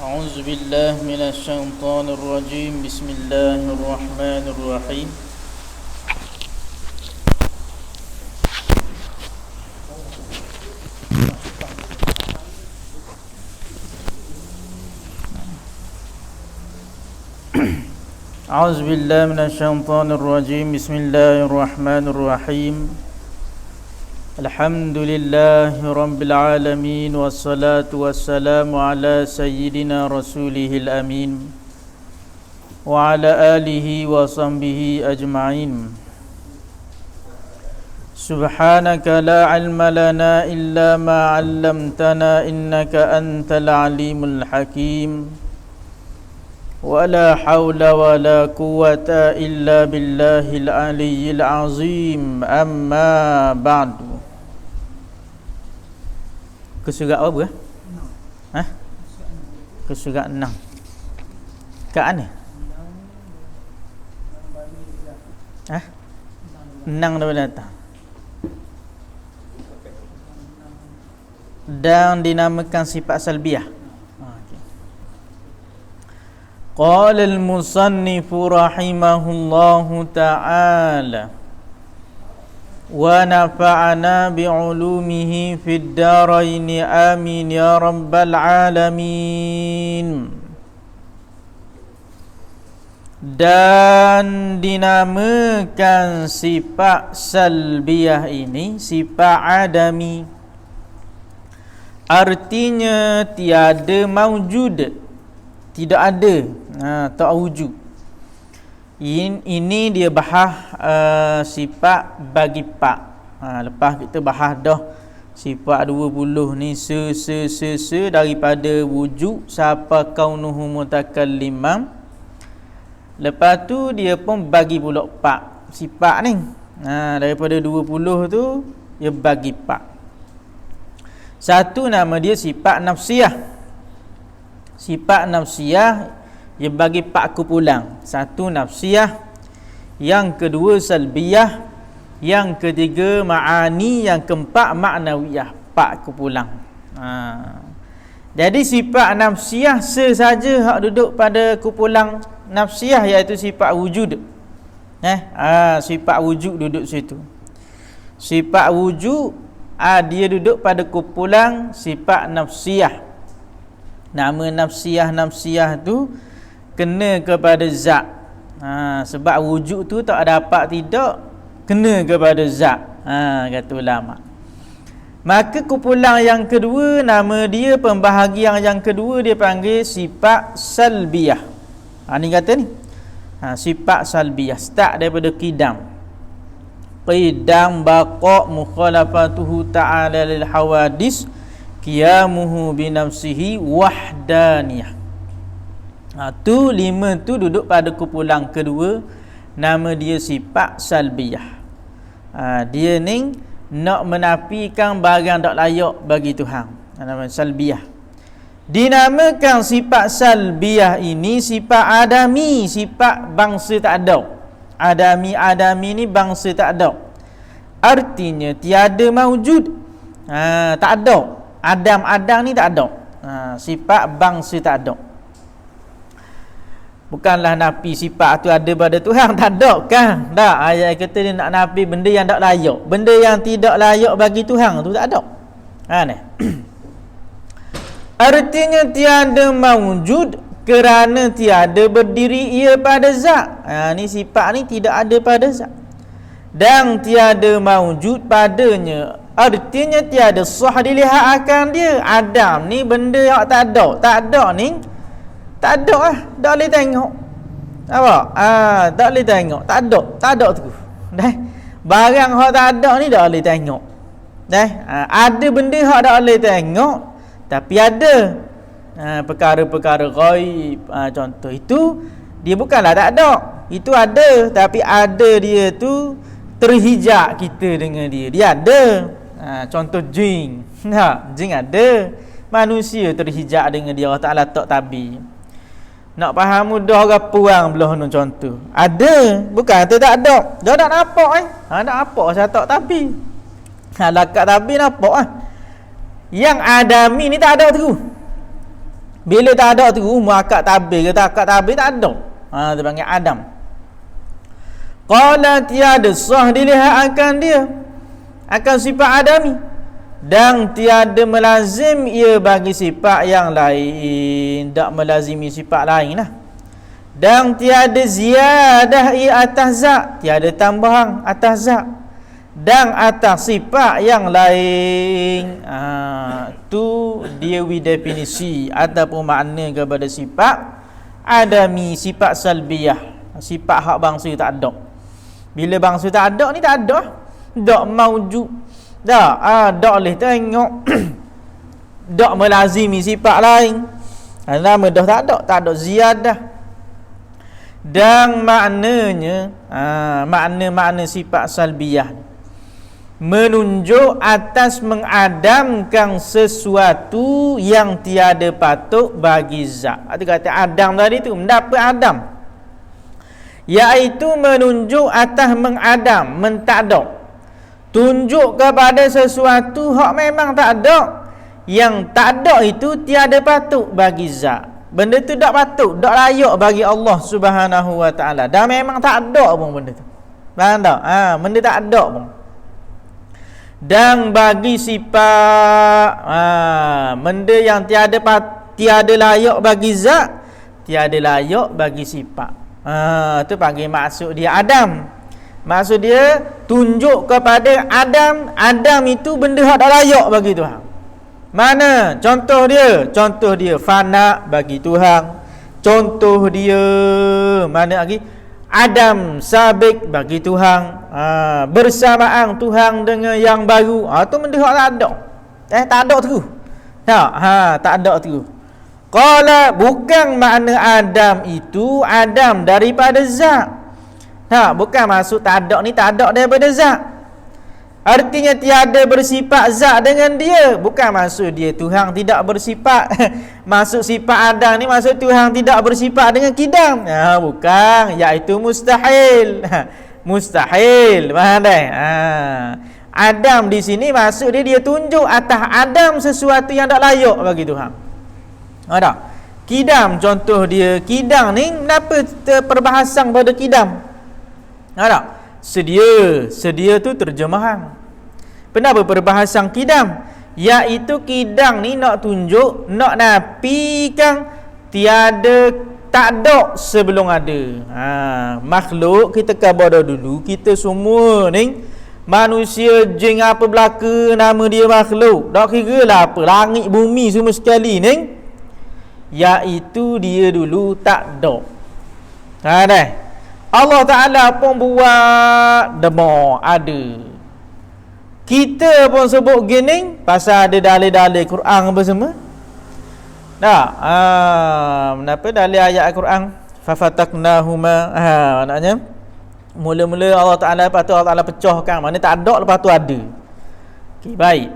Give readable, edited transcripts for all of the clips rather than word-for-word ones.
أعوذ بالله من الشيطان الرجيم بسم الله الرحمن الرحيم أعوذ بالله من الشيطان الرجيم بسم الله الرحمن الرحيم الحمد لله رب العالمين والصلاة والسلام على سيدنا رسوله الأمين وعلى آله وصحبه أجمعين سبحانك لا علم لنا إلا ما علمتنا إنك أنت العليم الحكيم ولا حول ولا قوة إلا بالله العلي العظيم أما بعد. Ke surat apa? Ke surat 6. Kat mana? 6 daripada datang. Dan dinamakan sifat salbiah. Qala al-musannif rahimahullahu ta'ala wa nafa'ana bi'ulumihi fid darain amin ya rabbal alamin. Dan dinamakan sifat salbiyah ini sifat adami, artinya tiada maujud, tidak ada, tak wujud. Ini dia bahas sifat bagi pak. Lepas kita bahas dah sifat 20 ni se daripada wujud siapa kaunuhu mutakallimam. Lepas tu dia pun bagi pula pak sifat ni. Daripada 20 tu dia bagi pak. Satu nama dia sifat nafsiyah. Sifat nafsiyah dia bagi 4 kumpulan. Satu nafsiyah, yang kedua salbiyah, yang ketiga ma'ani, yang keempat ma'nawiyah. 4 kumpulan. Jadi sifat nafsiyah sesaja hak duduk pada kumpulan nafsiyah, iaitu sifat wujud. Sifat wujud duduk situ. Sifat wujud dia duduk pada kumpulan sifat nafsiyah. Nama nafsiyah tu kena kepada zat. Sebab wujud tu tak dapat tidak kena kepada zat. Kata ulama. Maka kumpulan yang kedua, nama dia pembahagian yang kedua dia panggil sifat salbiyah. Ni kata ni. Sifat salbiyah start daripada qidam. Qidam baqa mukhalafatuhu ta'ala lil hawadis qiyamuhu binafsihi wahdaniyah. Tu 5 tu duduk pada kumpulan kedua, nama dia sifat salbiyah. Dia ni nak menafikan barang tak layak bagi Tuhan, nama salbiyah. Dinamakan sifat salbiyah ini sifat adami, sifat bangsa tak ada. Adami ni bangsa tak ada, artinya tiada maujud, tak ada. Adam ni tak ada. Sifat bangsa tak ada. Bukanlah nafi sifat tu ada pada Tuhan, tak ada kan? Tak, ayat kata dia nak nafi benda yang tak layak, benda yang tidak layak bagi Tuhan tu tak ada. Artinya tiada maujud kerana tiada berdiri ia pada zat. Ni sifat ni tidak ada pada zat. Dan tiada maujud padanya, artinya tiada sah dilihat akan dia. Adam ni benda yang tak ada. Tak ada ni tak ada tak boleh tengok. Apa? Tak boleh tengok. Tak ada tu. Barang hak tak ada ni tak boleh tengok. Ada benda hak tak boleh tengok, tapi ada perkara-perkara ghaib. Contoh itu dia bukanlah tak ada. Itu ada, tapi ada dia tu terhijab kita dengan dia. Dia ada. Contoh jin. Jin ada. Manusia terhijab dengan dia. Allah Ta'ala tak tabi. Nak faham mudah orang puang belah nu contoh. Ada, bukan kata tak ada. Dia tak nampak nak nampak saya tak tabi. Lakat tabi nampak Yang adami ni tak ada tu. Bila tak ada tu muakkad tabir kata akad tabir tak ada. Dia panggil adam. Qala tiada sah dilihat akan dia, akan sifat adami, dan tiada melazim ia bagi sifat yang lain, tak melazimi sifat lain lah. Dan tiada ziyadah ia atas zat, tiada tambahan atas zat dan atas sifat yang lain. Tu dia definisi ataupun makna kepada sifat adami, sifat salbiyah, sifat hak bangsa tak ada. Bila bangsa tak ada ni tak ada, tak maujud, tak boleh tengok, tak melazimi sifat lain, nama dah tak ada ziyadah. Dan maknanya makna-makna sifat salbiyah menunjuk atas mengadamkan sesuatu yang tiada patut bagi zat. Itu kata Adam tadi tu mendapat Adam, iaitu menunjuk atas mengadam, mentakdak, tunjuk kepada sesuatu hak memang tak ada. Yang tak ada itu tiada patut bagi zat. Benda tu tak patut, tak layak bagi Allah Subhanahu wa taala. Dan memang tak ada pun benda tu. Faham tak? Benda tak ada pun. Dan bagi sifat benda yang tiada layak bagi zat, tiada layak bagi sifat. Tu panggil maksud dia Adam. Maksud dia tunjuk kepada Adam, Adam itu benda hak tak layak bagi Tuhan. Mana contoh dia? Contoh dia fana bagi Tuhan. Contoh dia mana lagi? Adam sabik bagi Tuhan. Bersamaan Tuhan dengan yang baru. Tu benda hak tak ada. Tak ada tu. Tak ada tu. Qala bukan makna Adam itu Adam daripada zat. Bukan maksud tak ada ni tak ada daripada zat. Artinya tiada bersifat zat dengan dia. Bukan maksud dia Tuhan tidak bersifat. Maksud sifat Adam ni maksud Tuhan tidak bersifat dengan kidam. Bukan, iaitu mustahil. Mustahil. Faham tak? Adam di sini maksud dia tunjuk atas Adam sesuatu yang tak layak bagi Tuhan. Ada. Kidam contoh dia. Kidam ni kenapa perbahasan pada kidam? Ada. Sedia tu terjemahan. Kenapa perbahasan kidam? Iaitu kidam ni nak tunjuk, nak nafikan tiada, tak ada sebelum ada. Makhluk kita khabar dulu, kita semua ni manusia, jin apa belaka, nama dia makhluk. Tak kira lah apa, langit bumi semua sekali ni, iaitu dia dulu tak ada. Allah Ta'ala pun buat demo ada. Kita pun sebut gini pasal ada dalil-dalil Quran apa semua. Kenapa dalil ayat Al-Quran? Fafataknahuma. Maknanya mula-mula Allah Ta'ala, lepas tu Allah Ta'ala pecahkan. Mana tak ada, lepas tu ada. Okay, baik.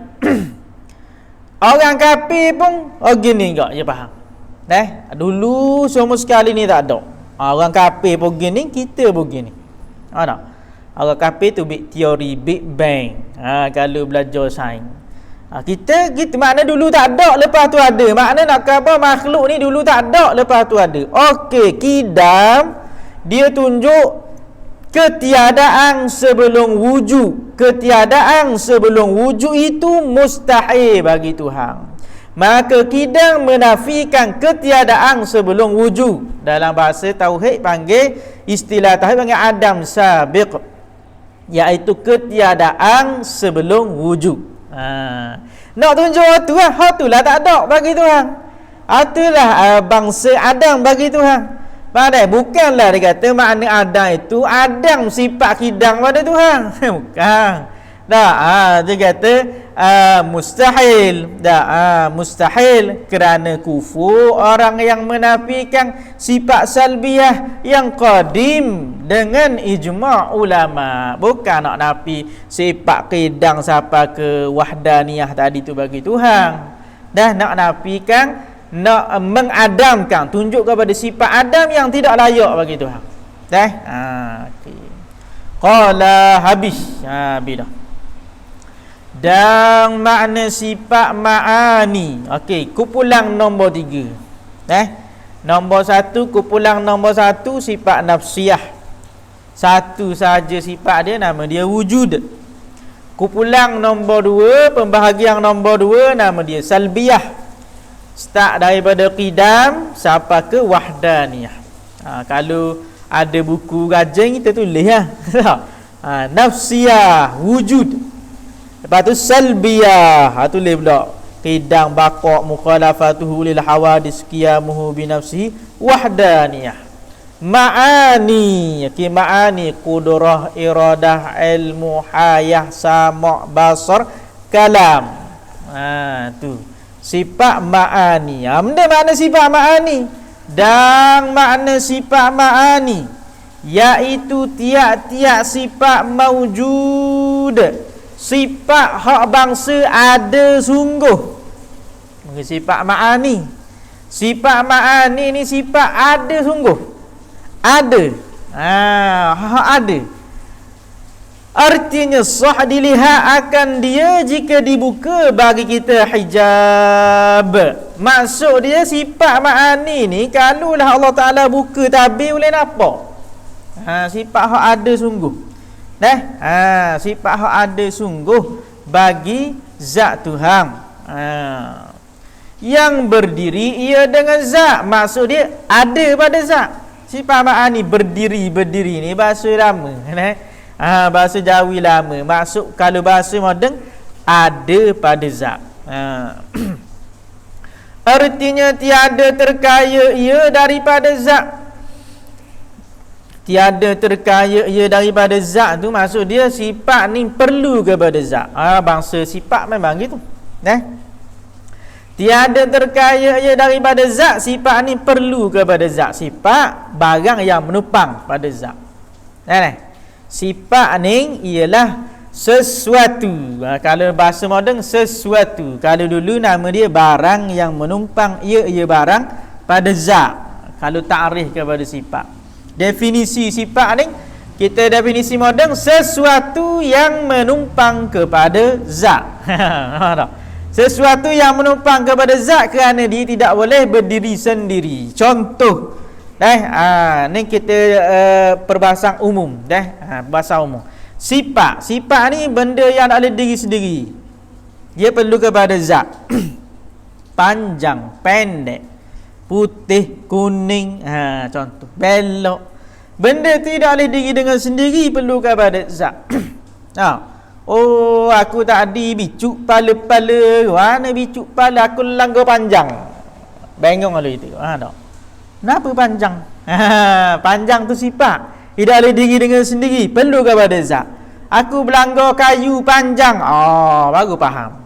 Orang kafir pun gini enggak, dia faham. Dulu semua sekali ni tak ada. Orang kafir pun gini, kita pun gini. Tak? Orang kafir tu teori Big Bang. Kalau belajar sains. Kita makna dulu tak ada, lepas tu ada. Makna nak kata makhluk ni dulu tak ada, lepas tu ada. Okey, kidam dia tunjuk ketiadaan sebelum wujud. Ketiadaan sebelum wujud itu mustahil bagi Tuhan. Maka kidam menafikan ketiadaan sebelum wujud. Dalam bahasa tauhid panggil, istilah tauhid panggil adam sabiq, iaitu ketiadaan sebelum wujud. Nak tunjuk tu lah, itulah tak ada bagi Tuhan. Itulah bangsa Adam bagi Tuhan. Padahal bukanlah dia kata makna Adam itu Adam sifat kidam pada Tuhan. Bukan. Dia kata mustahil. Mustahil kerana kufur orang yang menafikan sifat salbiyah yang qadim dengan ijma' ulama. Bukan nak nafi sifat kidam sampai ke wahdaniyah tadi tu bagi Tuhan. Dah nak nafikan, nak mengadamkan, tunjuk kepada sifat Adam yang tidak layak bagi Tuhan. Okey. Qala habis. Habis dah. Dan makna sifat ma'ani. Okey, kumpulan nombor 3. Nombor satu, kumpulan nombor satu sifat nafsiyah. Satu saja sifat dia, nama dia wujud. Kumpulan nombor dua, pembahagian nombor dua, nama dia salbiyah. Start daripada qidam sampai ke wahdaniyah. Kalau ada buku rajin kita tulis nafsiyah, wujud. Lepas tu salbiyah, tulis pula qidam baqa' mukhalafatuhu lil hawadis qiyamuhu bi nafsihi wahdaniyah. Ma'ani, ma'ani qudrah, iradah, ilmu, hayah, sama', basar, kalam. Tu sifat ma'ani. Benda makna sifat ma'ani dan makna sifat ma'ani iaitu tiap-tiap sifat maujud, sifat hak bangsa ada sungguh. Sifat ma'ani, sifat ma'ani ni sifat ada sungguh, ada, hak ada. Artinya sah dilihat akan dia jika dibuka bagi kita hijab. Maksud dia sifat ma'ani ni kalaulah Allah Ta'ala buka tabir boleh nampak. Sifat hak ada sungguh. Sifat hak ada sungguh bagi zat Tuhan. Yang berdiri ia dengan zat. Maksud dia ada pada zat. Sifat ma'ani berdiri ni bahasa lama. Bahasa Jawi lama. Maksud kalau bahasa moden ada pada zat. Artinya tiada terkaya ia daripada zat. Tiada terkaya ia daripada zat tu maksud dia sifat ni perlu kepada zat. Bangsa sifat memang gitu. Tiada terkaya ia daripada zat, sifat ni perlu kepada zat. Sifat barang yang menupang pada zat. Sifat ni ialah sesuatu. Kalau bahasa moden sesuatu. Kalau dulu nama dia barang yang menumpang ia barang pada zat. Kalau ta'rif kepada sifat. Definisi sifat ni kita definisi moden sesuatu yang menumpang kepada zat. Sesuatu yang menumpang kepada zat kerana dia tidak boleh berdiri sendiri. Contoh ni kita perbahasan umum bahasa umum. Sifat ni benda yang tak boleh diri sendiri. Dia perlu kepada zat. Panjang, pendek, putih, kuning, contoh, belok. Benda tidak boleh diri dengan sendiri, perlu kepada zat. Oh, aku tadi bicuk pala-pala. Mana bicuk pala aku langgar panjang. Bengong kalau itu. Tak. Kenapa panjang? Panjang tu sifat. Tidak boleh diri dengan sendiri, perlu kepada zat. Aku berlanggar kayu panjang. Baru faham.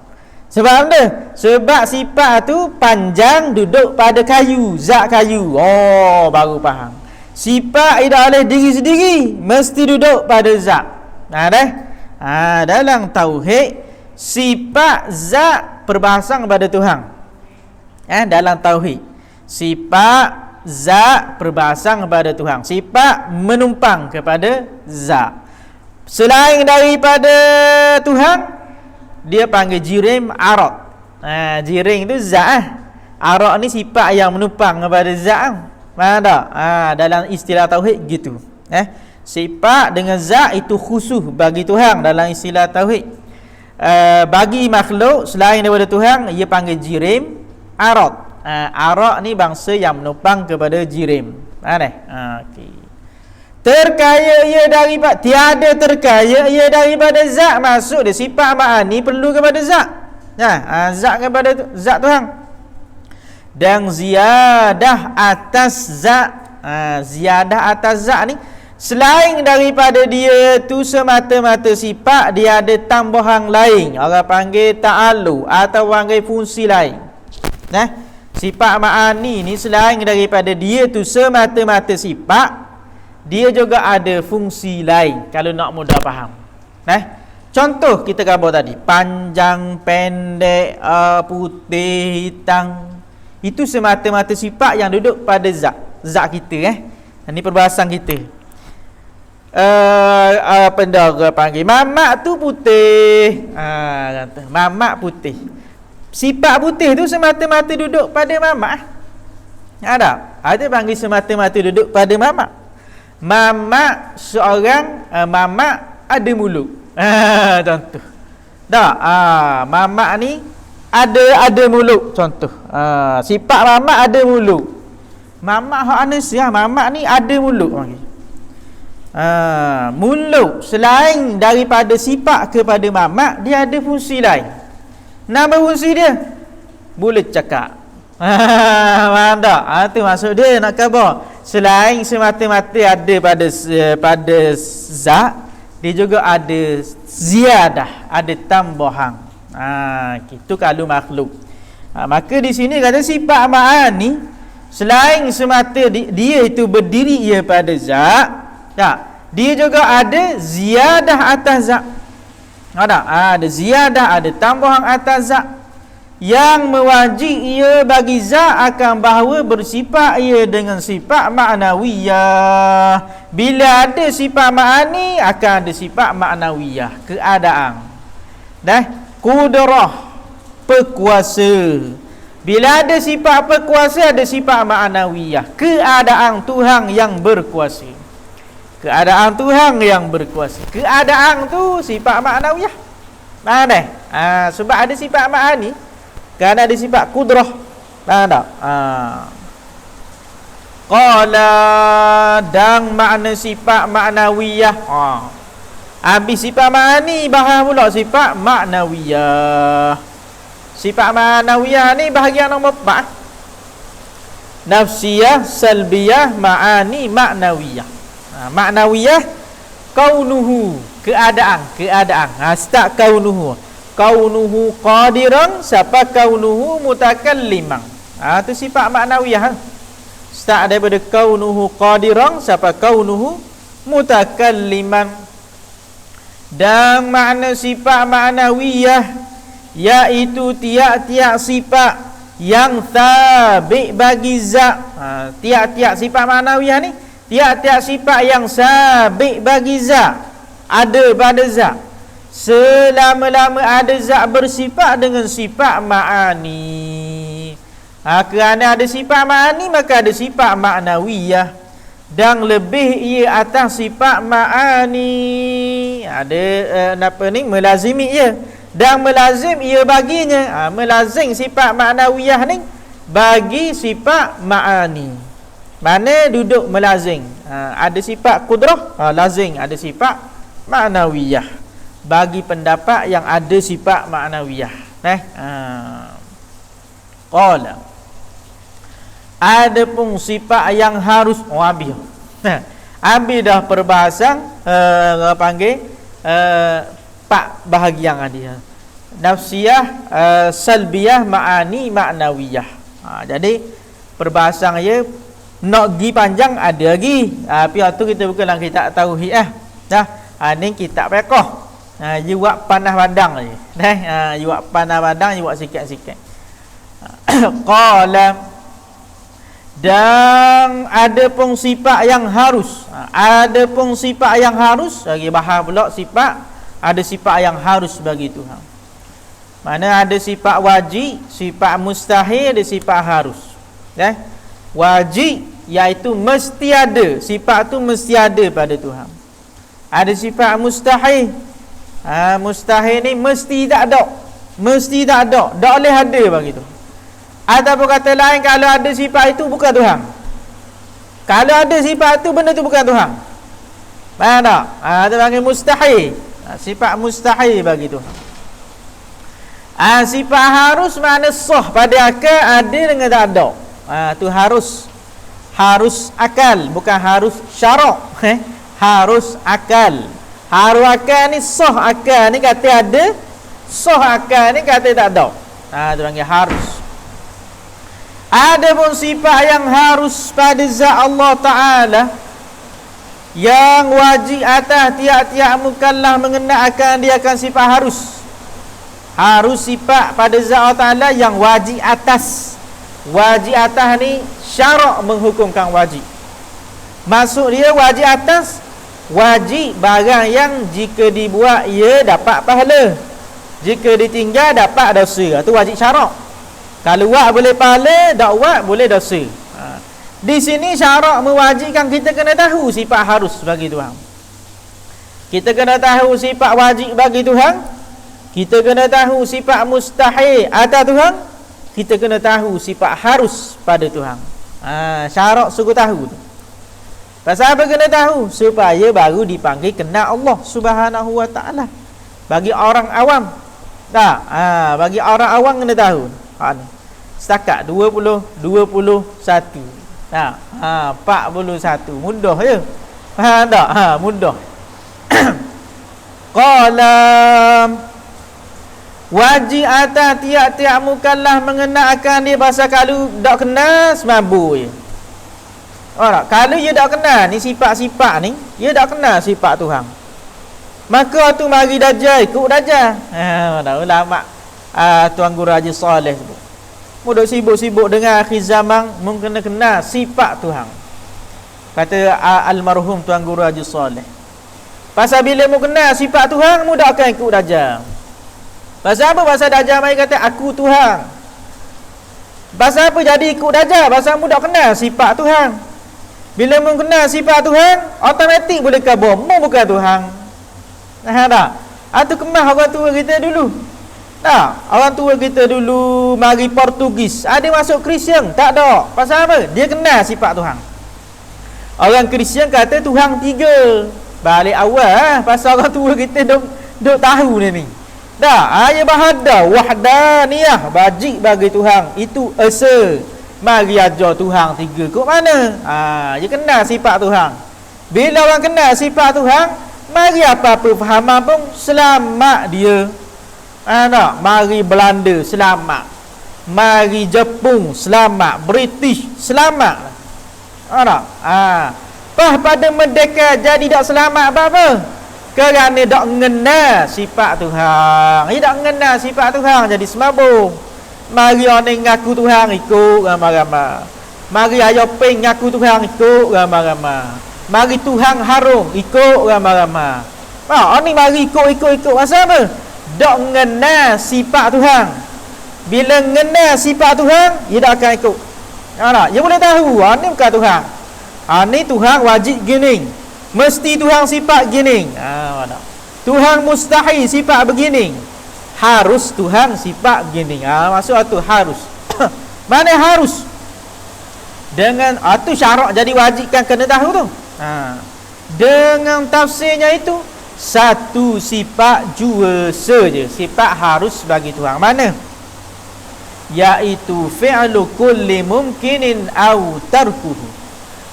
Sebab apa? Sebab sifat tu panjang duduk pada kayu, zat kayu. Baru faham. Sifat tidak boleh diri sendiri, mesti duduk pada zat. Dalam tauhid sifat zat perbahasan kepada Tuhan. Dalam tauhid sifat zat perbahasan kepada Tuhan. Sifat menumpang kepada zat. Selain daripada Tuhan, dia panggil jirim, arad. Jirim tu zat. Arad ni sifat yang menumpang kepada zat. Mana tak? Dalam istilah tauhid gitu. Sifat dengan zat itu khusus bagi Tuhan dalam istilah tauhid. Bagi makhluk selain daripada Tuhan, ia panggil jirim, arad. Arad ni bangsa yang menopang kepada jirim. Okay. Terkaya ia daripada, tiada terkaya ia daripada zat. Maksud dia sifat ma'ani perlu kepada zat. Zat kepada zat Tuhan. Dan ziyadah atas zat. Ziyadah atas zat ni selain daripada dia tu semata-mata sifat, dia ada tambahan lain. Orang panggil ta'alu atau panggil fungsi lain. Sifat ma'ani ni selain daripada dia tu semata-mata sifat, dia juga ada fungsi lain. Kalau nak mudah faham. Contoh kita gambar tadi, panjang, pendek, putih, hitam. Itu semata-mata sifat yang duduk pada zat. Zat kita. Ini perbahasan kita. Pendara panggil mamak tu putih. Mamak putih. Sifat putih tu semata-mata duduk pada mamak. Ada panggil semata-mata duduk pada mamak. Mamak seorang mamak ada mulut. Contoh. Tak, mamak ni ada mulut contoh. Sifat mamak ada mulut. Mamak hak anusia, mamak ni ada mulut panggil. Mulut selain daripada sifat kepada mamak, dia ada fungsi lain. Nama fungsi dia boleh cakap. Faham tak? Tu maksud dia nak khabar. Selain semata-mata ada pada zat, dia juga ada ziyadah, ada tambahan. Itu kalau makhluk. Maka di sini kata sifat ma'ani, selain semata dia itu berdiri ia pada zat, dia juga ada ziyadah atas zat. Ada ziyadah, ada tambahan atas zat yang mewajib ia bagi zat akan bahawa bersifat ia dengan sifat ma'nawiyah. Bila ada sifat ma'ani, akan ada sifat ma'nawiyah, keadaan. Qudrah, berkuasa. Bila ada sifat berkuasa, ada sifat ma'nawiyah, keadaan Tuhan yang berkuasa. Keadaan Tuhan yang berkuasa. Keadaan tu sifat ma'nawiyah. Sebab ada sifat ma'ani, kan ada sifat qudrah. Faham tak? Qala, dan makna sifat ma'nawiyah. Habis sifat ma'ani, bahas pula sifat ma'nawiyah. Sifat ma'nawiyah ni bahagian nombor 4. Nafsiyah, salbiyah, ma'ani, ma'nawiyah. Ma'nawiyah kaunuhu, keadaan. Start kaunuhu. Kaunuhu qadiran, siapa kaunuhu mutakalliman. Itu sifat ma'nawiyah. Start daripada kaunuhu qadiran, siapa kaunuhu mutakalliman. Dan makna sifat ma'nawiyah iaitu tiap-tiap sifat yang sabit bagi zat. Tiap-tiap sifat ma'nawiyah ni, tiap-tiap sifat yang sabit bagi zat, ada pada zat. Selama-lama ada zat bersifat dengan sifat ma'ani. Kerana ada sifat ma'ani, maka ada sifat ma'nawiyah. Dan lebih ia atas sifat ma'ani. Ada melazimi ia. Dan melazim ia baginya. Melazim sifat ma'nawiyah ni bagi sifat ma'ani. Mana duduk melazim. Ada sifat qudrah, lazim. Ada sifat ma'nawiyah bagi pendapat yang ada sifat ma'nawiyah. Qala, ada pun sifat yang harus habis. Habis dah perbahasan panggil 4 bahagian dia. Nafsiyah, salbiyah, ma'ani, ma'nawiyah. Jadi perbahasan dia nak pergi panjang ada lagi. Tapi waktu kita bukan dalam kitab tauhid ni kitab fiqh. You buat panah pandang lagi. You buat panah pandang, you buat sikit-sikit. Qala, dan ada pun sifat yang harus. Ada pun sifat yang harus. Lagi bahas pula sifat, ada sifat yang harus bagi Tuhan. Mana ada sifat wajib, sifat mustahil, ada sifat harus. Wajib iaitu mesti ada. Sifat tu mesti ada pada Tuhan. Ada sifat mustahil. Mustahil ni mesti tak ada. Mesti tak ada. Tak boleh ada bagi tu. Ataupun kata lain, kalau ada sifat itu bukan Tuhan. Kalau ada sifat tu, benda tu bukan Tuhan. Faham tak? Itu panggil mustahil. Sifat mustahil bagi Tuhan. Sifat harus makna sah pada akal, ada dengan tak ada. Tu harus. Harus akal, bukan harus syarak. Harus akal. Harus akal ni sah akal ni kata ada, sah akal ni kata tak ada. Tu panggil harus. Ada pun sifat yang harus pada zat Allah Ta'ala, yang wajib atas tiap-tiap mukallaf mengenal akan dia akan sifat harus. Harus sifat pada zat Allah Ta'ala yang wajib atas. Wajib atas ni syarak menghukumkan wajib. Maksud dia wajib atas, wajib barang yang jika dibuat ia dapat pahala, jika ditinggal dapat dosa. Itu wajib syarak. Kalau buat boleh pahala, tak buat boleh dosa. Di sini syarak mewajibkan kita kena tahu sifat harus bagi Tuhan. Kita kena tahu sifat wajib bagi Tuhan. Kita kena tahu sifat mustahil atas Tuhan. Kita kena tahu sifat harus pada Tuhan. Syarak suruh tahu tu. Pasal apa kena tahu? Supaya baru dipanggil kenal Allah Subhanahu wa taala. Bagi orang awam. Tak, bagi orang awam kena tahu. Ni. Setakat 21. 41. Mudah je. Faham tak? Mudah. Qala wajib atas tiap-tiap mukallaf mengenal akan dia pasal kalau tak kenal semabur je. Alright, kalau dia tak kenal ni sifat-sifat ni, dia tak kenal sifat Tuhan. Maka tu mari dajjal ikut dajjal. Ulama Tuan Guru Haji Saleh sebut. Mudah sibuk-sibuk dengan akhir zaman mungkin kenal sifat Tuhan. Kata almarhum Tuan Guru Haji Saleh. Pasal bila mu kenal sifat Tuhan, mu tak akan ikut dajjal. Pasal apa? Pasal dajjal mai kata aku Tuhan. Pasal apa jadi ikut dajjal? Pasal mu tak kenal sifat Tuhan. Bila mu kenal sifat Tuhan, automatik boleh khabar mu bukan Tuhan. Tak? Atau kemah orang tua kita dulu. Tak, orang tua kita dulu mari Portugis, ada masuk Kristian? Tak ada. Pasal apa? Dia kenal sifat Tuhan. Orang Kristian kata Tuhan 3. Balik awal pasal orang tua kita duk tahu ni. Dah, ayat bahada wahdaniyah, wajib bagi Tuhan. Itu esa. Mari ajar Tuhan 3. Kok mana? Dia kenal sifat Tuhan. Bila orang kenal sifat Tuhan, mari apa-apa fahaman pun selamat dia. Tak? Mari Belanda selamat. Mari Jepun selamat. British selamat. Tak? Pada merdeka jadi tak selamat apa? Kerana tak mengenal sifat Tuhan. Dia tak mengenal sifat Tuhan jadi semabung. Mari orang ngaku Tuhan ikut ramai-ramai. Mari ayah peng ngaku Tuhan ikut ramai-ramai. Mari Tuhan harum ikut ramai-ramai. Orang ni mari ikut pasal apa? Tak mengenal sifat Tuhan. Bila mengenal sifat Tuhan, dia tak akan ikut. Dia boleh tahu ni bukan Tuhan. Ni Tuhan wajib gini. Mesti Tuhan sifat gini. Tuhan mustahil sifat begini. Harus Tuhan sifat begini. Maksud tu harus. Mana harus? Dengan tu syarak jadi wajibkan kena tahu tu. Dengan tafsirnya itu satu sifat jua saja. Sifat harus bagi Tuhan. Mana? Iaitu fi'lu kulli mumkinin au tarkuhu.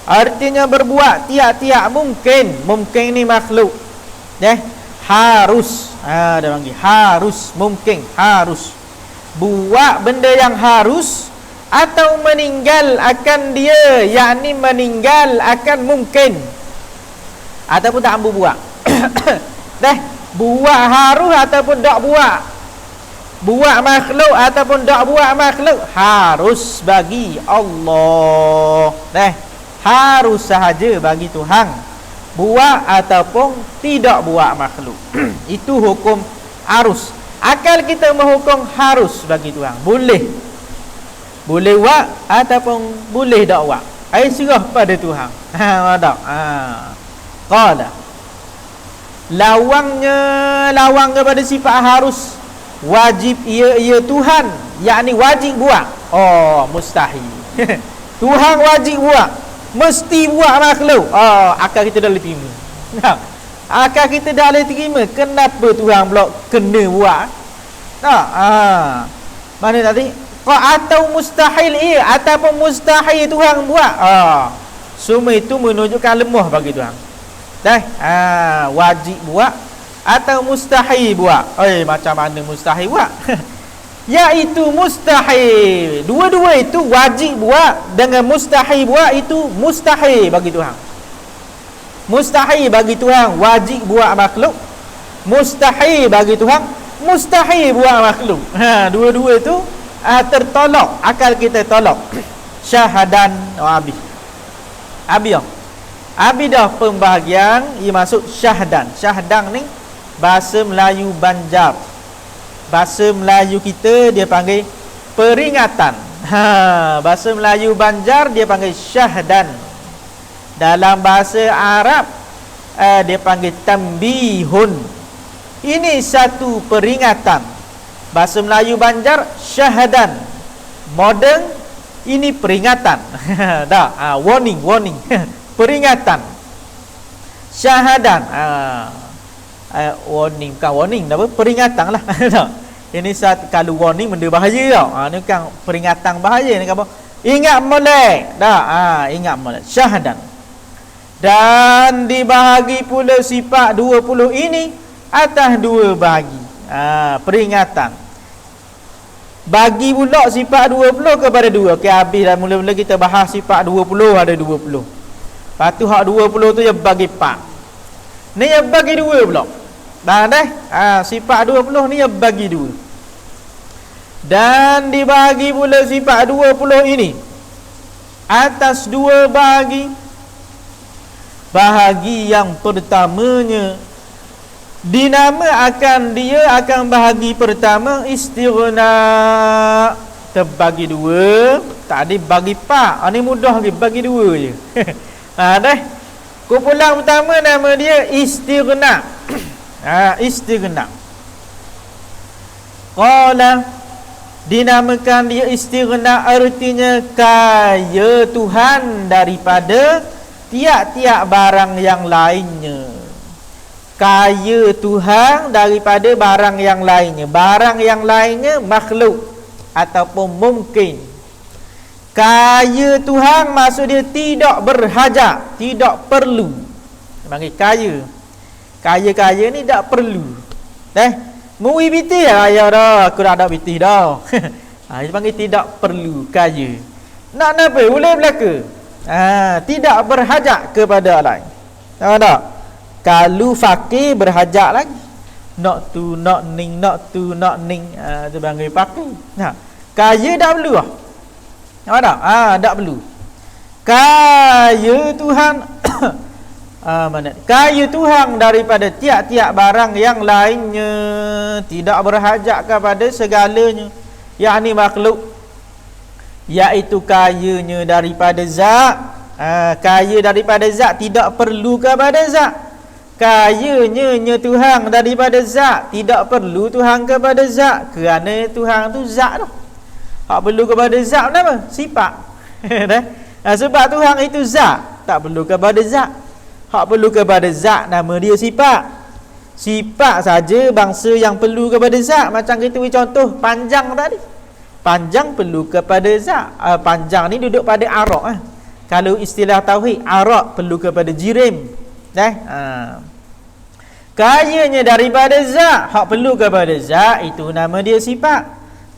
Artinya berbuat tiap-tiap mungkin. Mungkin ni makhluk. Harus. Dia panggil harus, mungkin, harus. Buat benda yang harus atau meninggal akan dia, yakni meninggal akan mungkin. Ataupun tak ambil buat. Buat harus ataupun tak buat. Buat makhluk ataupun tak buat makhluk, harus bagi Allah. Harus sahaja bagi Tuhan. Buat ataupun tidak buat makhluk. Itu hukum harus. Akal kita menghukum harus bagi Tuhan. Boleh buat ataupun boleh tak buat. Serah pada Tuhan. Tak. Qala lawang kepada sifat harus, wajib ia Tuhan, yakni wajib buat. Mustahil. Tuhan wajib buat, mesti buat makhluk. Akal kita dah boleh terima. Akal kita dah boleh terima. Kenapa Tuhan pula kena buat? Tak. Mana tadi? Atau mustahil ia ataupun mustahil Tuhan buat. Semua itu menunjukkan lemah bagi Tuhan. Wajib buat atau mustahil buat. Macam mana mustahil buat? Iaitu mustahil. Dua-dua itu wajib buat dengan mustahil buat, itu mustahil bagi Tuhan. Mustahil bagi Tuhan wajib buat makhluk. Mustahil bagi Tuhan mustahil buat makhluk. Dua-dua itu tertolak. Akal kita tolak. Syahadan Abi dah pembahagian. Ia masuk syahdan. Syahdan ni bahasa Melayu Banjar. Bahasa Melayu kita dia panggil peringatan. Bahasa Melayu Banjar dia panggil syahdan. Dalam bahasa Arab dia panggil tambihun. Ini satu peringatan. Bahasa Melayu Banjar syahdan. Modern ini peringatan. Dah, warning. Peringatan. Syahadan. Warning bukan warning, apa? Peringatan lah. Ini satu, kalau warning benda bahaya tau. Ni kan peringatan bahaya ni apa? Ingat molek. Dah, ingat molek. Syahadan. Dan dibahagi pula sifat 20 ini atas dua bahagi. Peringatan. Bagi pula sifat 20 kepada dua. Okey, habis dah, mula-mula kita bahas sifat 20 ada 20. Lepas tu hak 20 tu dia bagi 4. Ni dia bagi 2 pula. Dah. Sifat 20 ni dia bagi 2. Dan dibagi pula sifat 20 ini atas dua bahagi. Bahagi yang pertamanya dinama akan bahagi pertama istighna, terbagi 2. Tadi bagi 4. Ni mudah lagi, bagi 2 je. Dah. Kumpulan pertama nama dia istighna. Istighna. Qala, dinamakan dia istighna, artinya kaya Tuhan daripada tiap-tiap barang yang lainnya. Kaya Tuhan daripada barang yang lainnya. Barang yang lainnya makhluk ataupun mungkin. Kaya Tuhan maksud dia tidak berhajat, tidak perlu. Panggil kaya. Kaya-kaya ni tak perlu. Mui biti ya dah, aku dah ada biti dah. Dia panggil tidak perlu kaya. Nak apa? Boleh belaka. Tidak berhajat kepada lain. Tahu tak? Kalau fakir berhajat lagi. Nak tu, nak ning, nak tu, nak ning. Itu panggil fakir. Kaya tak perlu lah. Tahu tak? Tak perlu. Kaya Tuhan. Mana? Kaya Tuhan daripada tiap-tiap barang yang lainnya. Tidak berhajat kepada segalanya. Yakni makhluk. Iaitu kayanya daripada zat. Kaya daripada zat, tidak perlu kepada zat. Kayanya Tuhan daripada zat, tidak perlu Tuhan kepada zat. Kerana Tuhan tu zat tu. Hak perlu kepada zat apa? Sifat. Sebab Tuhan itu zat, tak perlu kepada zat. Hak perlu kepada zat nama dia sifat. Sifat saja bangsa yang perlu kepada zat. Macam kita beri contoh panjang tadi. Panjang perlu kepada zat. Panjang ni duduk pada arak. Kalau istilah tauhid, arak perlu kepada jirim. Kayanya daripada zat, hak perlu kepada zat, itu nama dia sifat.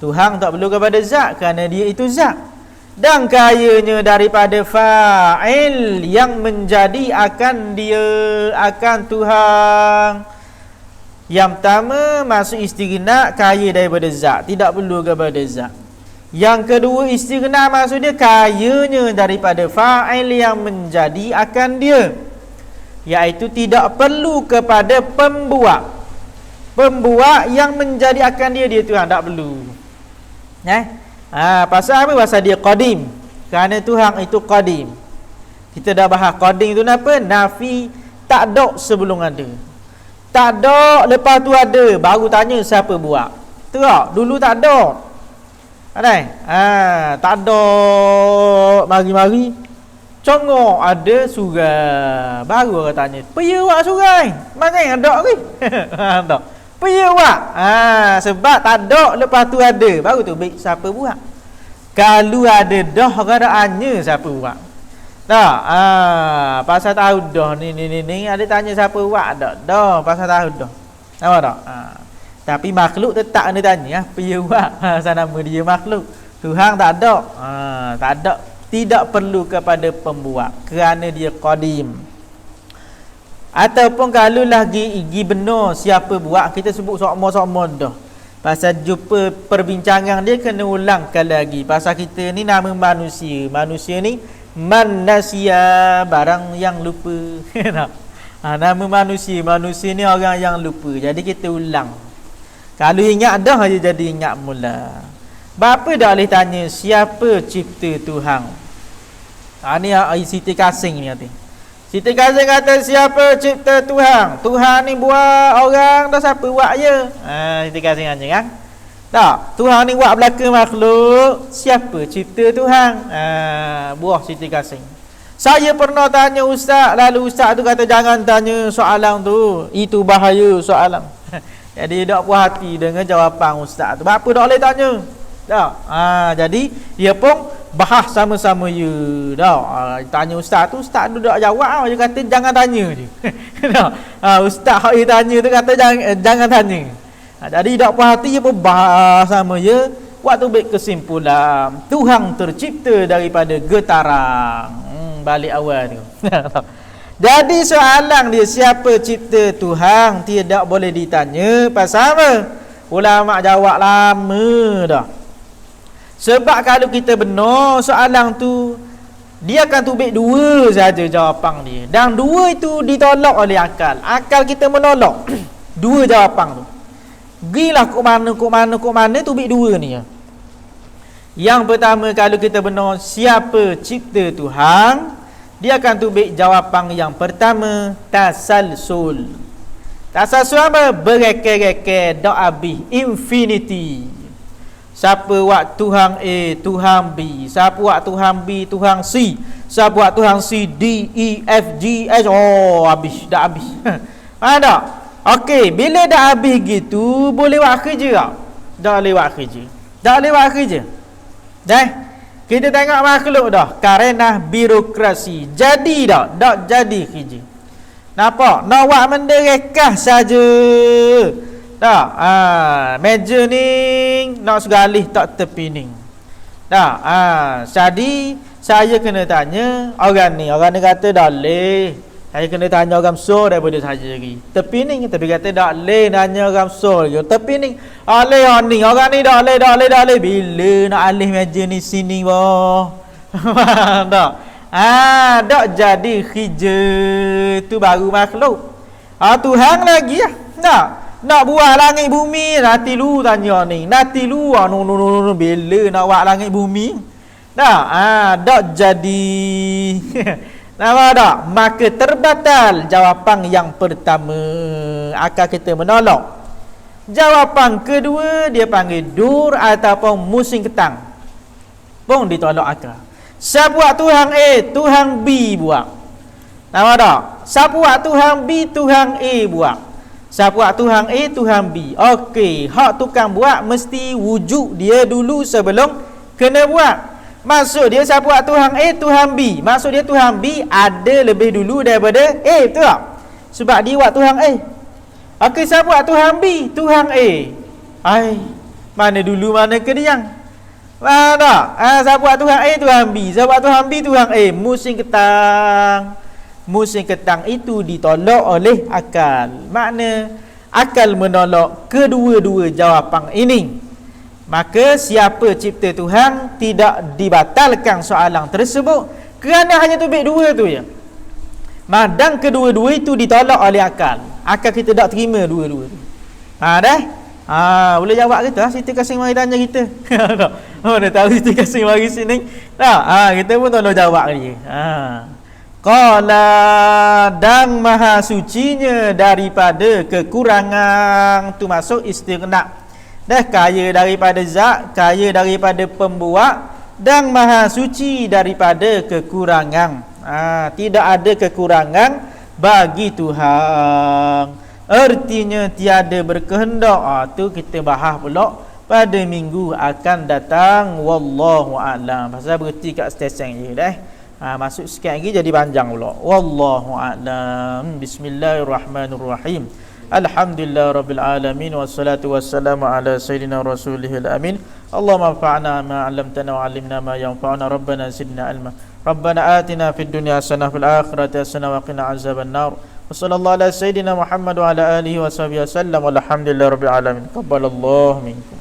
Tuhan tak perlu kepada zat kerana dia itu zat. Dan kayanya daripada fa'il yang menjadi akan dia, akan Tuhan. Yang pertama masuk istighna, kaya daripada zat, tidak perlu kepada zat. Yang kedua istighna maksud dia kayanya daripada fa'il yang menjadi akan dia, iaitu tidak perlu kepada pembuat. Pembuat yang menjadi akan dia Tuhan tak perlu. Pasal apa? Pasal dia qadim. Kerana Tuhan itu qadim. Kita dah bahas qadim tu apa? Nafi tak ada sebelum ada. Tak ada, lepas tu ada, baru tanya siapa buat. Tak, dulu tak ada. Tak ada, mari-mari congok ada surai. Baru orang tanya, "Paya wak surai?" Mana yang ada ni? Tak. Paya wak. Sebab tak ada, lepas tu ada. Baru tu baik siapa buat. Kalau ada dah, orang dah tanya siapa buat. Tak. Pasal tahu dah ni ada tanya siapa buat dak. Dah pasal tahu dah. Tahu tak? Tapi makhluk tetap kena tanya, paya buat. Pasal nama dia makhluk. Tuhan tak ada. Tak ada. Tidak perlu kepada pembuat kerana dia qadim. Ataupun kalau lagi benar siapa buat, kita sebut sokmo-sokmo dah. Pasal jumpa perbincangan dia kena ulangkan lagi. Pasal kita ni nama manusia. Manusia ni manusia, barang yang lupa. Nama manusia. Manusia ni orang yang lupa. Jadi kita ulang. Kalau ingat dah je jadi ingat mula. Bapa dah boleh tanya siapa cipta Tuhan. Ni Siti Kasing ni kata. Siti Kasing kata siapa cipta Tuhan? Tuhan ni buat orang dah siapa buat je. Siti Kasing tanya kan? Tak, Tuhan ni buat belaka makhluk, siapa cipta Tuhan? Buah Siti Kasing. Saya pernah tanya ustaz, lalu ustaz tu kata jangan tanya soalan tu, itu bahaya soalan. Jadi tak puas hati dengan jawapan ustaz tu. Bapa tak boleh tanya. Tak. Jadi dia pun bahas sama-sama ya. Tak. Tanya ustaz tu tak jawab, dia kata jangan tanya je. Tak. Ustaz hak dia tanya tu kata jangan tanya. Jadi tak puas hati dia pun bahas sama ya. Waktu baik kesimpulan Tuhan tercipta daripada getaran. Balik awal tu. Jadi soalan dia siapa cipta Tuhan tidak boleh ditanya. Pasal apa? Ulama jawab lama dah. Sebab kalau kita benar soalan tu, dia akan tubik dua saja jawapan dia. Dan dua itu ditolak oleh akal. Akal kita menolak dua jawapan tu. Gilah kok mana tubik dua ni ya. Yang pertama, kalau kita benar siapa cipta Tuhan, dia akan tubik jawapan yang pertama, tasalsul. Tasalsul apa? Bereke-reke, dak habis, infinity. Siapa buat Tuhan A, Tuhan B, siapa buat Tuhan B, Tuhan C, siapa buat Tuhan C, D, E, F, G, H. Oh, habis, dah habis. Ada. Okey, bila dah habis gitu, boleh buat kerja tak? Dah boleh buat kerja. Dah boleh buat kerja. Dah. Kita tengok makhluk dah, karena birokrasi. Jadi dah, tak jadi kerja. Nampak? Nak buat benda rekah saja. Tak, meja ni nak segalih tak terpining. Tak, jadi saya kena tanya orang ni kata dah leh. Saya kena tanya orang besar daripada saya lagi. Terpining tapi kata tak leh nanya orang besar lagi. Terpining. Alih ni orang ni dak leh. Bila nak alih meja ni sini boh. Tak. Tak jadi kerja tu baru makhluk. Tuhan lagi lah. Nak buat langit bumi, nanti lu tanya ni. Nanti lu no bila nak buat langit bumi? Tak jadi. Nampak tak? Maka terbatal jawapan yang pertama. Akal kita menolak. Jawapan kedua dia panggil dur ataupun musim ketang. Pun ditolak akal. Siapa buat Tuhan A, Tuhan B buat. Nampak tak? Siapa buat Tuhan B, Tuhan A buat. Siapa buat Tuhan A, Tuhan B. Okey, hak tukang buat mesti wujud dia dulu sebelum kena buat. Maksud dia siapa buat Tuhan A, Tuhan B. Maksud dia Tuhan B ada lebih dulu daripada A, betul tak? Sebab dia buat Tuhan A. Okey, siapa buat Tuhan B, Tuhan A. Mana dulu mana kemudian? Mana? Siapa buat Tuhan A, Tuhan B. Siapa buat Tuhan B, Tuhan A. Musim ketang itu ditolak oleh akal. Makna akal menolak kedua-dua jawapan ini. Maka siapa cipta Tuhan tidak dibatalkan soalan tersebut kerana hanya tubik dua tu ya. Madang kedua-dua itu ditolak oleh akal. Akal kita tak terima dua-dua tu. Dah? Boleh jawab kita? Siti Kasing mari tanya kita. Dah tahu Siti Kasing mari sini. Kita pun tolong jawab dia. Qala dan maha sucinya daripada kekurangan tu masuk istighna. Dah kaya daripada zat, kaya daripada pembuat dan maha suci daripada kekurangan. Tidak ada kekurangan bagi Tuhan. Artinya tiada berkehendak. Tu kita bahas pula pada minggu akan datang. Wallahu a'lam. Pasal berhenti kat stesen je dah. Masuk sikit lagi jadi panjang pula. Wallahu a'lam. Bismillahirrahmanirrahim. Alhamdulillah rabbil alamin wassalatu wassalamu ala sayyidina rasulihil amin. Allahumma anfa'na ma 'allamtana wa 'allimna ma yanfa'una rabbana zidna ilma. Rabbana atina fid dunya hasanah fil akhirati hasanah wa qina azaban nar. Wa sallallahu ala sayyidina Muhammad wa ala alihi wa sahbihi wasallam. Walhamdulillahi rabbil alamin. Qabbalallahu minkum.